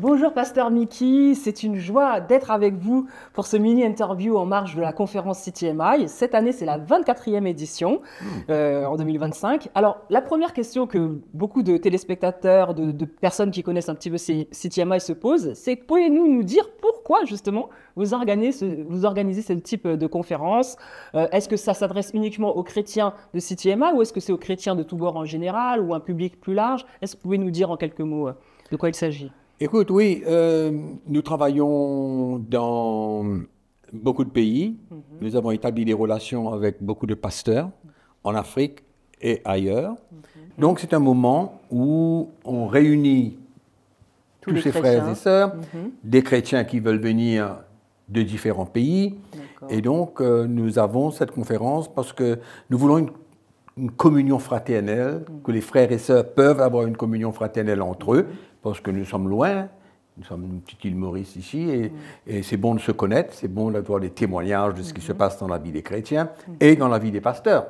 Bonjour Pasteur Mickey, c'est une joie d'être avec vous pour ce mini-interview en marge de la conférence CTMI. Cette année, c'est la 24e édition en 2025. Alors, la première question que beaucoup de téléspectateurs, de personnes qui connaissent un petit peu CTMI se posent, c'est pouvez-vous nous dire pourquoi justement vous organisez ce type de conférence? Est-ce que ça s'adresse uniquement aux chrétiens de CTMI ou est-ce que c'est aux chrétiens de tous bords en général ou un public plus large? Est-ce que vous pouvez nous dire en quelques mots de quoi il s'agit? Écoute, oui, nous travaillons dans beaucoup de pays. Nous avons établi des relations avec beaucoup de pasteurs en Afrique et ailleurs. Donc, c'est un moment où on réunit tous ces frères et sœurs, des chrétiens qui veulent venir de différents pays. Et donc, nous avons cette conférence parce que nous voulons une communion fraternelle, que les frères et sœurs peuvent avoir une communion fraternelle entre eux, parce que nous sommes loin, nous sommes une petite île Maurice ici, et c'est bon de se connaître, c'est bon d'avoir des témoignages de ce qui se passe dans la vie des chrétiens et dans la vie des pasteurs.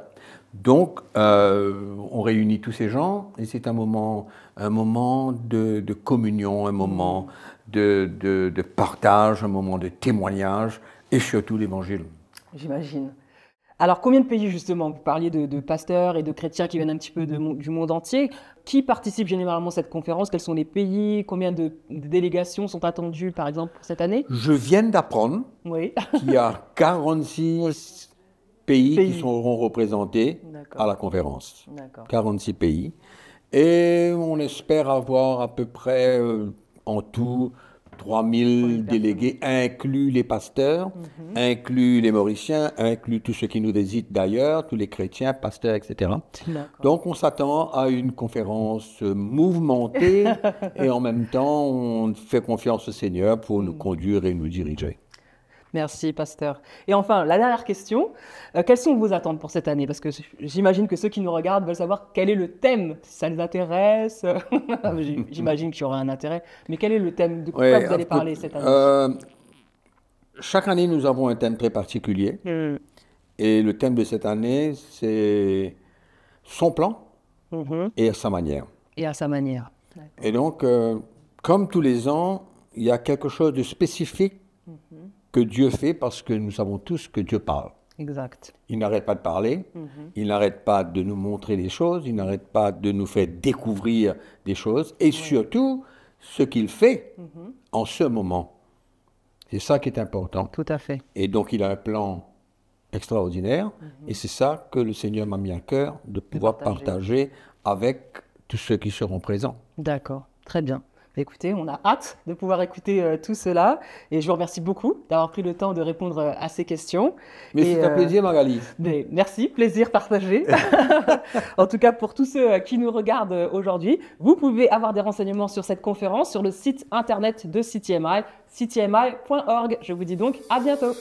Donc, on réunit tous ces gens, et c'est un moment de communion, un moment de partage, un moment de témoignage, et surtout l'évangile. J'imagine. Alors, combien de pays, justement, vous parliez de pasteurs et de chrétiens qui viennent un petit peu du monde entier. Qui participe généralement à cette conférence? Quels sont les pays? Combien de délégations sont attendues, par exemple, pour cette année? Je viens d'apprendre qu'il y a 46 pays qui seront représentés à la conférence. 46 pays. Et on espère avoir à peu près en tout 3000 délégués, inclus les pasteurs, inclus les Mauriciens, inclus tous ceux qui nous visitent d'ailleurs, tous les chrétiens, pasteurs, etc. Donc on s'attend à une conférence mouvementée et en même temps on fait confiance au Seigneur pour nous conduire et nous diriger. Merci, pasteur. Et enfin, la dernière question, quelles sont vos attentes pour cette année? Parce que j'imagine que ceux qui nous regardent veulent savoir quel est le thème, si ça les intéresse. J'imagine qu'il y aura un intérêt, mais quel est le thème? De quoi vous allez parler cette année? Chaque année, nous avons un thème très particulier. Et le thème de cette année, c'est son plan et à sa manière. Et à sa manière. Et donc, comme tous les ans, il y a quelque chose de spécifique que Dieu fait parce que nous savons tous que Dieu parle. Exact. Il n'arrête pas de parler, il n'arrête pas de nous montrer des choses, il n'arrête pas de nous faire découvrir des choses et surtout ce qu'il fait en ce moment. C'est ça qui est important. Tout à fait. Et donc il a un plan extraordinaire et c'est ça que le Seigneur m'a mis à cœur de pouvoir partager avec tous ceux qui seront présents. D'accord, très bien. Écoutez, on a hâte de pouvoir écouter tout cela et je vous remercie beaucoup d'avoir pris le temps de répondre à ces questions. Mais c'est un plaisir, Magali. Merci, plaisir partagé. En tout cas, pour tous ceux qui nous regardent aujourd'hui, vous pouvez avoir des renseignements sur cette conférence sur le site internet de CTMI, ctmi.org. Je vous dis donc à bientôt.